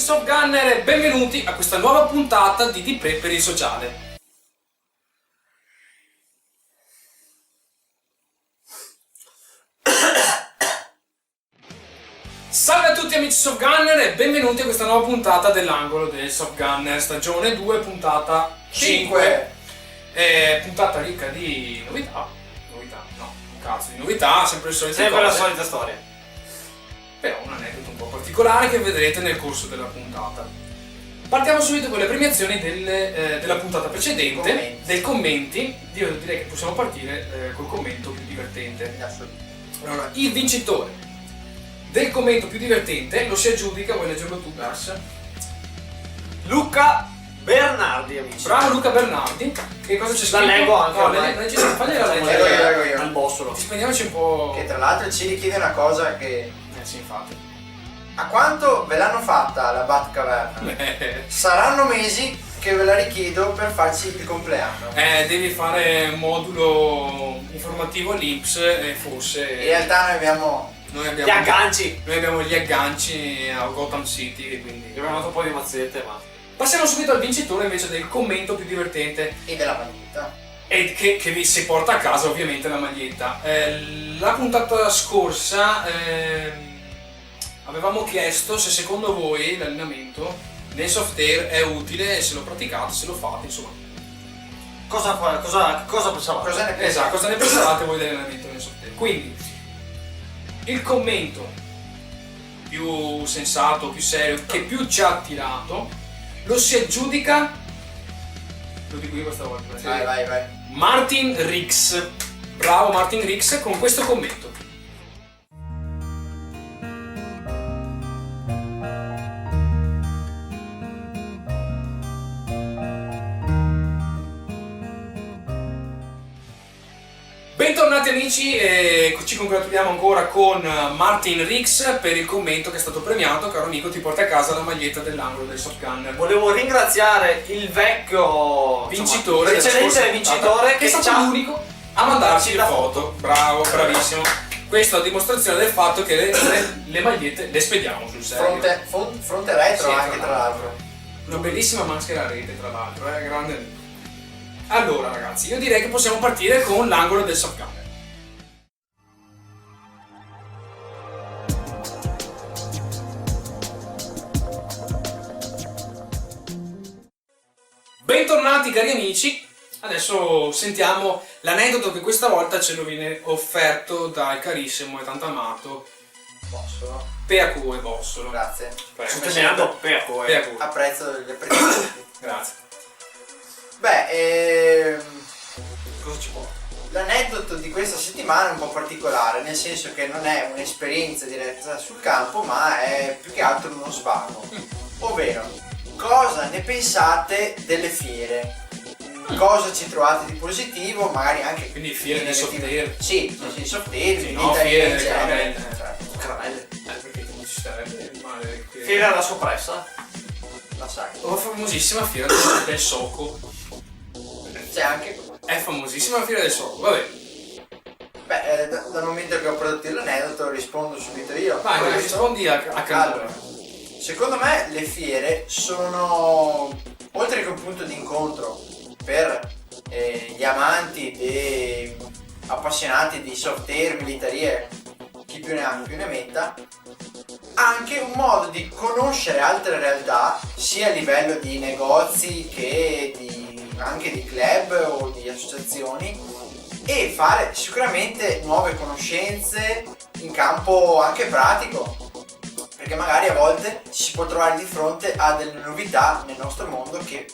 Soft Gunner e benvenuti a questa nuova puntata di D-Pre per il sociale. Salve a tutti amici Soft Gunner e benvenuti a questa nuova puntata dell'angolo del Soft Gunner, stagione 2, puntata 5. Puntata ricca di novità, no, un cazzo di novità, sempre le solite sempre cose. la solita storia. Però un aneddoto un po' particolare che vedrete nel corso della puntata. Partiamo subito con le premiazioni della puntata precedente, dei commenti. Io direi che possiamo partire col commento più divertente. Allora, il vincitore del commento più divertente lo si aggiudica, vuoi leggerlo tu, Gas? Luca Bernardi, amici. Bravo Luca Bernardi. Che cosa c'è scritto? La leggo anche. No, fagli la Leggo leggere. io. Al bossolo. Spendiamoci un po'. Che tra l'altro ci richiede una cosa che... Sì, infatti. A quanto ve l'hanno fatta la Batcaverna? Saranno mesi che ve la richiedo per farci il compleanno. Devi fare un modulo informativo all'Inps e forse... In realtà Noi abbiamo Gli agganci. Noi abbiamo gli agganci a Gotham City e quindi... Gli abbiamo dato un po' di mazzette, ma... Passiamo subito al vincitore invece del commento più divertente e della maglietta. e che vi si porta a casa ovviamente la maglietta. La puntata scorsa avevamo chiesto se secondo voi l'allenamento nel soft air è utile e se lo praticate, se lo fate, insomma. Cosa pensavate? Cosa ne pensate? Esatto, cosa ne pensate voi dell'allenamento nel soft air? Quindi, il commento più sensato, più serio, che più ci ha attirato, lo si aggiudica, lo dico io questa volta, Vai. Martin Rix. Bravo Martin Rix con questo commento. Bentornati amici e ci congratuliamo ancora con Martin Rix per il commento che è stato premiato. Caro amico, ti porta a casa la maglietta dell'angolo del Soft Gunner. Volevo ringraziare il vecchio Vincitore, precedente vincitore che è stato l'unico a mandarci le foto. Bravo, bravissimo. Questo a dimostrazione del fatto che le magliette le spediamo sul serio. Fronte retro Sì, anche tra l'altro. Una bellissima maschera a rete tra l'altro, grande. Allora ragazzi, io direi che possiamo partire con l'angolo del Soft Gunner. Bentornati cari amici, adesso sentiamo l'aneddoto che questa volta ce lo viene offerto dal carissimo e tanto amato Bossolo. Peacu e Bossolo. Grazie. Sottolineando Peacu. Peacu. Apprezzo gli apprezzamenti. Grazie. Beh, Cosa ci porta? l'aneddoto di questa settimana è un po' particolare, nel senso che non è un'esperienza diretta sul campo, ma è più che altro uno svago. Ovvero, cosa ne pensate delle fiere? Cosa ci trovate di positivo, magari anche Quindi fiere di soft air. Sì, soft air, Sì, di no, vita fiere in delle genere. caramelle. Certo. Caramelle. Perché non ci starebbe male. Fiera alla soppressa. La sai. La famosissima fiera del Soco. C'è anche. È famosissima la fiera del Soco, vabbè. Beh, dal momento che ho prodotto l'aneddoto rispondo subito io. Vai, Questo- rispondi a cannone. Allora, secondo me le fiere sono, oltre che un punto di incontro per gli amanti e appassionati di soft air, militarie, chi più ne ha più ne metta, anche un modo di conoscere altre realtà, sia a livello di negozi che anche di club o di associazioni, e fare sicuramente nuove conoscenze in campo anche pratico, perché magari a volte ci si può trovare di fronte a delle novità nel nostro mondo che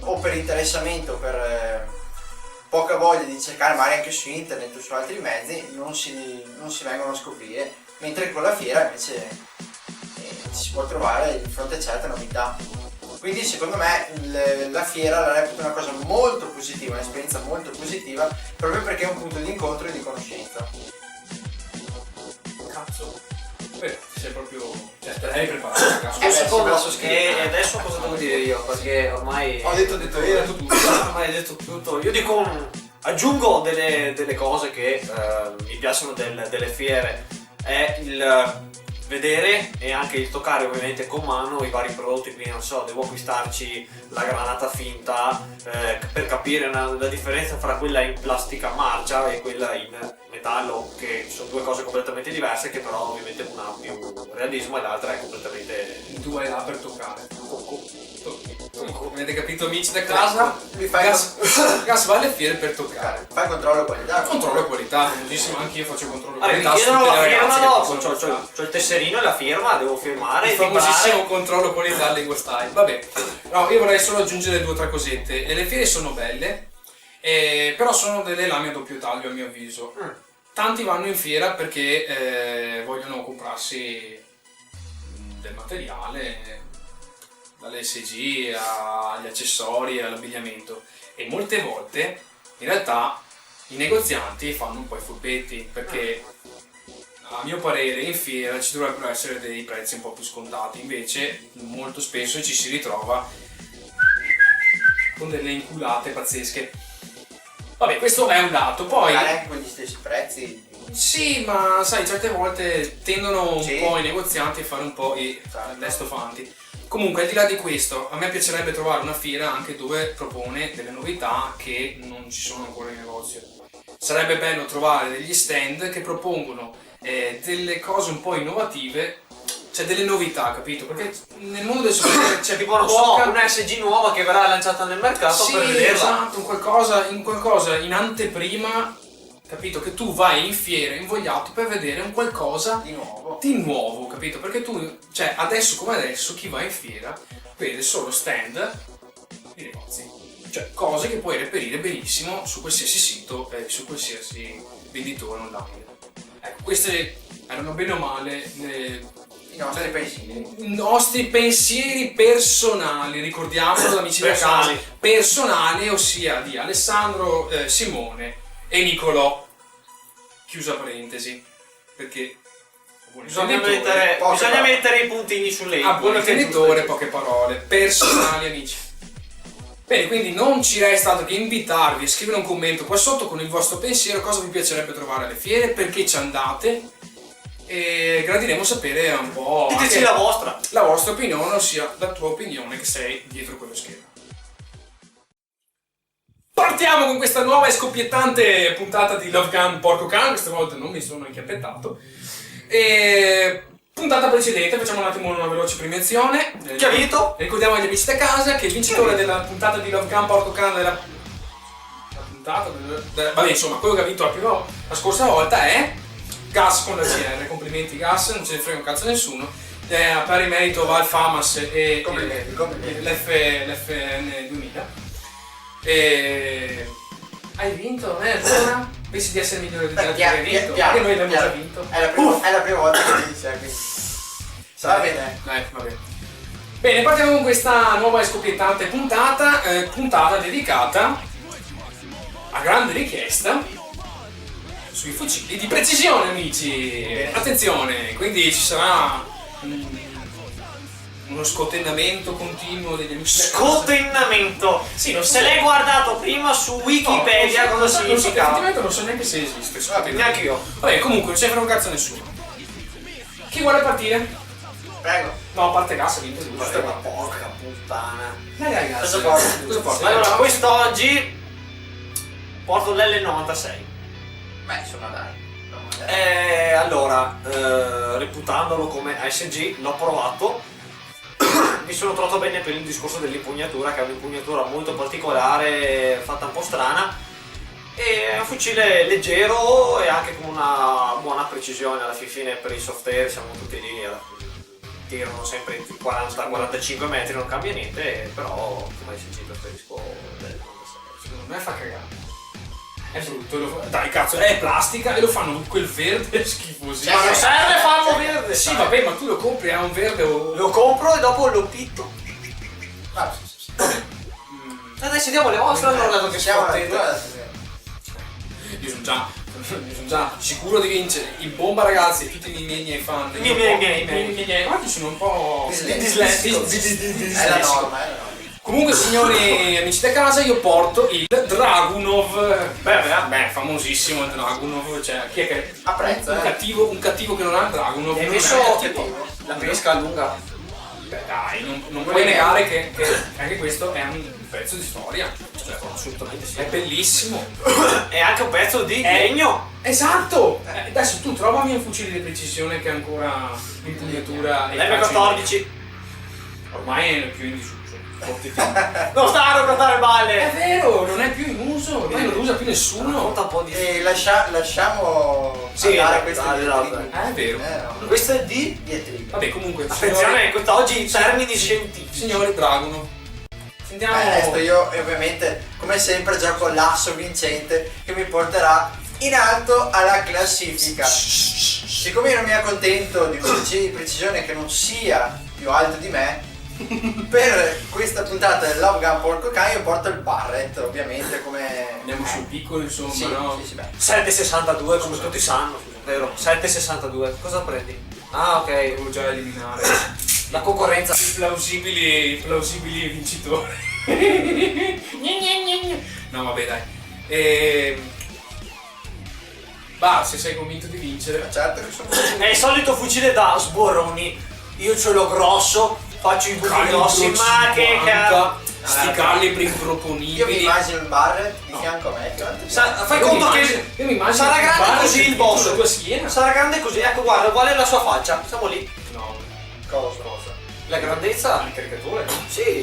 o per interessamento o per poca voglia di cercare magari anche su internet o su altri mezzi non si vengono a scoprire, mentre con la fiera invece ci si può trovare di fronte a certe novità. Quindi secondo me la fiera la reputo una cosa molto positiva, un'esperienza molto positiva, proprio perché è un punto di incontro e di conoscenza. Cazzo. Beh, sei proprio... Cioè, te l'hai preparato, cazzo. beh, Secondo sì, posso scrivere. e adesso cosa devo dire io? Perché ormai Ho detto io. ormai hai detto tutto. Io dico aggiungo delle cose che mi piacciono delle fiere. È vedere e anche il toccare ovviamente con mano i vari prodotti, quindi non so, devo acquistarci la granata finta per capire la differenza fra quella in plastica marcia e quella in metallo, che sono due cose completamente diverse, che però ovviamente una ha più realismo e l'altra è completamente... Tu vai là per toccare. Avete capito, amici da casa? Mi fai Gas va alle fiere per toccare. Fai controllo qualità. Controllo qualità, famosissimo, anche io faccio controllo Allora, mi qualità. chiedono su tutte la le firma, ragazze che no, possono c'ho il tesserino e la firma, devo firmare, il famosissimo timbrare. controllo qualità Lego Style. Vabbè, no, io vorrei solo aggiungere 2 o 3 cosette. Le fiere sono belle, però sono delle lame a doppio taglio a mio avviso. Tanti vanno in fiera perché vogliono comprarsi del materiale, dall'SG agli accessori all'abbigliamento, e molte volte in realtà i negozianti fanno un po' i furbetti, perché a mio parere in fiera ci dovrebbero essere dei prezzi un po' più scontati, invece molto spesso ci si ritrova con delle inculate pazzesche. Vabbè, questo è un dato. Poi Magari anche con gli stessi prezzi. sì, ma sai, certe volte tendono un Sì. po' i negozianti a fare un po' i Esatto. testofanti. Comunque, al di là di questo, a me piacerebbe trovare una fiera anche dove propone delle novità che non ci sono ancora in negozio. Sarebbe bello trovare degli stand che propongono delle cose un po' innovative, cioè delle novità, capito? Perché nel mondo del software c'è Tipo non so, una SG nuova che verrà lanciata nel mercato sì, per vederla. esatto, in qualcosa in anteprima, capito? Che tu vai in fiera invogliato per vedere un qualcosa Di nuovo. di nuovo, capito? Perché tu, cioè adesso come adesso, chi va in fiera vede solo stand di negozi, cioè cose che puoi reperire benissimo su qualsiasi sito e su qualsiasi venditore online. Ecco, queste erano bene o male I nostri pensieri. i nostri pensieri personali, ricordiamolo amici da casa, Personali. personali, ossia di Alessandro, Simone e Nicolò, chiusa parentesi, perché a buon intenditore- poche parole. mettere i puntini sulle i. a buon intenditore poche parole, personali amici. Bene, quindi non ci resta altro che invitarvi a scrivere un commento qua sotto con il vostro pensiero, cosa vi piacerebbe trovare alle fiere, perché ci andate, e gradiremo sapere un po' Diteci anche la vostra. opinione, ossia la tua opinione che sei dietro quello schermo. Partiamo con questa nuova e scoppiettante puntata di Love Gun Porco Can, questa volta non mi sono inchiappettato. E puntata precedente, facciamo un attimo una veloce premiazione. Chi ha vinto? Ricordiamo agli amici da casa che il vincitore della puntata di Love Gun Porco Can la puntata vabbè, insomma, quello che ha vinto la scorsa volta è Gas con la CR. Complimenti Gas, non ce ne frega un cazzo a nessuno. A pari merito va al Famas e Complimenti, complimenti. l'FN 2000. E hai vinto? Allora? Pensi di essere migliore di te che hai vinto? Perché noi abbiamo già vinto. È la prima volta che vince, quindi. Va bene. Va bene. Bene, partiamo con questa nuova e scoppiettante puntata, puntata dedicata a grande richiesta sui fucili di precisione, amici. Attenzione, quindi ci sarà uno scotennamento continuo degli amici. Scotennamento. Sì, non Se l'hai guardato prima su Wikipedia cosa significa? Effettivamente non so neanche se esiste. scotennamento. Neanche io. Vabbè, comunque non ce ne frega un cazzo a nessuno. Chi vuole partire? Prego. No, a parte Gas ha vinto lui. Questa è una porca puttana. Dai, Gas. Cosa porti? Cosa porti? Allora, quest'oggi porto l'L96. Beh, insomma, dai. Allora, reputandolo come ASG, l'ho provato. Mi sono trovato bene per il discorso dell'impugnatura, che è un'impugnatura molto particolare, fatta un po' strana. E è un fucile leggero e anche con una buona precisione. Alla fine per il soft air siamo tutti lì, tirano sempre 40-45 metri, non cambia niente, però come ASG preferisco l'L96. Secondo me fa cagare. È brutto, dai cazzo, è plastica e lo fanno con quel verde schifosissimo. Ma non serve farlo verde! Sì, vabbè, ma tu lo compri a un verde o... Lo compro e dopo lo pitto. Ah, Adesso diamo le vostre, allora dato che siamo siamo alla attenti. Io sono già sicuro di vincere. Il bomba ragazzi e tutti i miei fan. Miei. Guarda, sono un po'... Dislessico. È la norma, è la norma. Comunque, signori amici da casa, io porto il Dragunov. Beh, famosissimo il Dragunov. Cioè, chi è che Apprezzo, un cattivo che non ha il Dragunov? Hai non messo è cattivo. la pesca lunga. Beh, dai, non puoi negare che anche questo è un pezzo di storia. Cioè, Assolutamente sì. è bellissimo. È anche un pezzo di legno. Esatto! Adesso tu trovami un fucile di precisione che è ancora impugnatura. L'M14. Ormai è più in disuso. Forti tempi. Non sta a raccontare È balle. vero, non è più in uso, ormai non lo usa più nessuno. Racconta un po' di... E lasciamo Sì, andare queste dai, diatribe. È vero. No. Questo è di... Diatribe. Vabbè, comunque, Attenzione, quest'oggi i termini scientifici. signori Dragono. Sentiamo. Adesso io ovviamente come sempre gioco l'asso vincente che mi porterà in alto alla classifica. Siccome io non mi accontento di un fucile di precisione che non sia più alto di me, per questa puntata del Love Gun Porco Cane io porto il Barrett, ovviamente come... Andiamo sul piccolo, insomma, Sì, no? sì, beh. 7,62 come tutti sanno, vero? 7,62. Cosa prendi? Ah, ok. Devo già eliminare La concorrenza. i plausibili vincitori. No, vabbè, dai. Bah, se sei convinto di vincere. Certo che sono... È il solito fucile da sborroni. Io ce l'ho grosso, faccio i buchi grossi, ma che cazzo. Sti calibri Io mi improponibili. immagino il Barrett di fianco a me. Fai Io mi conto immagino- che io mi immagino sarà il grande bar così il sentito boss. sulla tua schiena. Sarà grande così, ecco guarda, qual è la sua faccia? Siamo lì. No, Cosa? La grandezza? il caricatore? Sì.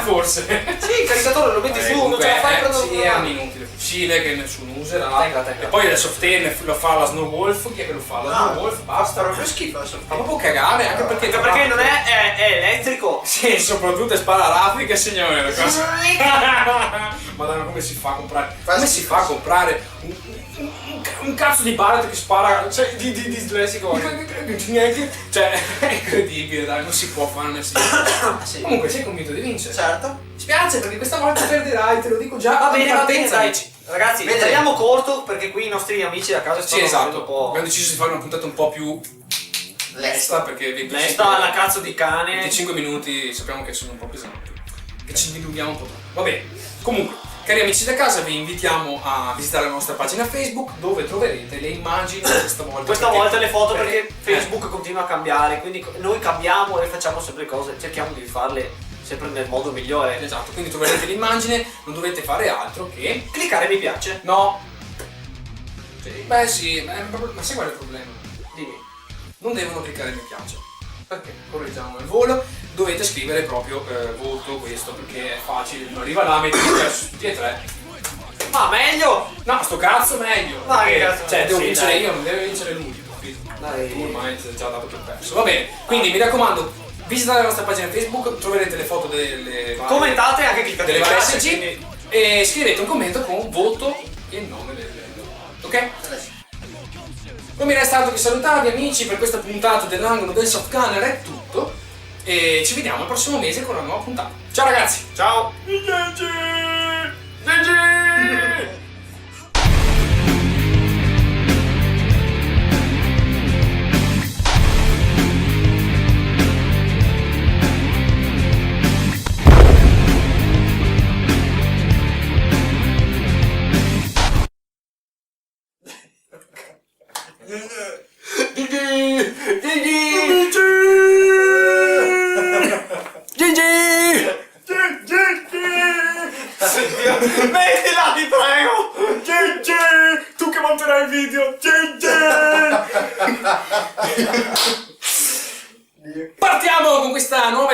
Forse. Sì, il caricatore lo metti su, non ce la fai a prendere sì, è un inutile fucile che nessuno userà. Tenga. E poi adesso Softene lo fa la Snow Wolf, chi è che lo fa? La Snow Wolf, Fa basta. proprio schifo adesso. Fa proprio cagare, anche perché... Anche perché non è elettrico. Sì, soprattutto è spara raffica, signore, la cosa. Madonna, come si fa a comprare? Come si fa a comprare un cazzo di Barrett che spara, cioè, di dislessico? Cioè, è incredibile, dai, non si può fare nel senso. Sì. Comunque, sei convinto di vincere? Certo. Mi spiace perché questa volta perderai, te lo dico già. Va bene, partenza, dai. amici. Ragazzi, Vedremo. tagliamo corto perché qui i nostri amici da casa Sì, stanno esatto. facendo un po'... Abbiamo deciso di fare una puntata un po' più lesta perché 25 Lesta alla cazzo di cane. 25 minuti sappiamo che sono un po' pesanti. Che ci dilunghiamo un po' troppo. Va bene. Comunque, cari amici da casa, vi invitiamo a visitare la nostra pagina Facebook dove troverete le immagini questa volta. Questa perché- volta le foto perché Facebook continua a cambiare, quindi noi cambiamo e facciamo sempre cose, cerchiamo di farle sempre nel modo migliore. Esatto, quindi troverete l'immagine, non dovete fare altro che... Cliccare mi piace. No. Sì. Beh sì, ma sai qual è il problema? Dimmi. Non devono cliccare mi piace. Perché? Correggiamo il volo, dovete scrivere proprio voto questo perché è facile, non arriva là, metti tutti e tre. Ma meglio! No, sto cazzo meglio! Ma che Perché, cazzo, cioè, devo sì, vincere dai. io, non deve vincere lui. Capito? Dai. Tu ormai ti sei già dato per perso. Va bene, quindi mi raccomando, visitate la nostra pagina Facebook, troverete le foto delle varie, Commentate anche cliccate delle mi varie piace, SG quindi- e scrivete un commento con voto e il nome del... Ok? Non mi resta altro che salutarvi amici per questa puntata dell'angolo del soft gunner, è tutto e ci vediamo il prossimo mese con una nuova puntata. Ciao ragazzi! Ciao! Mettila, ti prego! Tu che monterai il video! Partiamo con questa nuova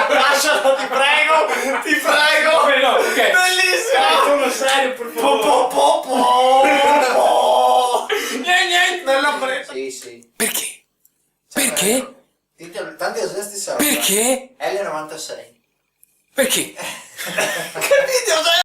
Lascialo, ti prego! Ti prego! No, ok. Bellissimo! Sono serio, per favore! Non l'ho preso! Sì, sì. Perché? Perché? Tanti eserciti saranno. Perché? L96. Perché? Che video sei?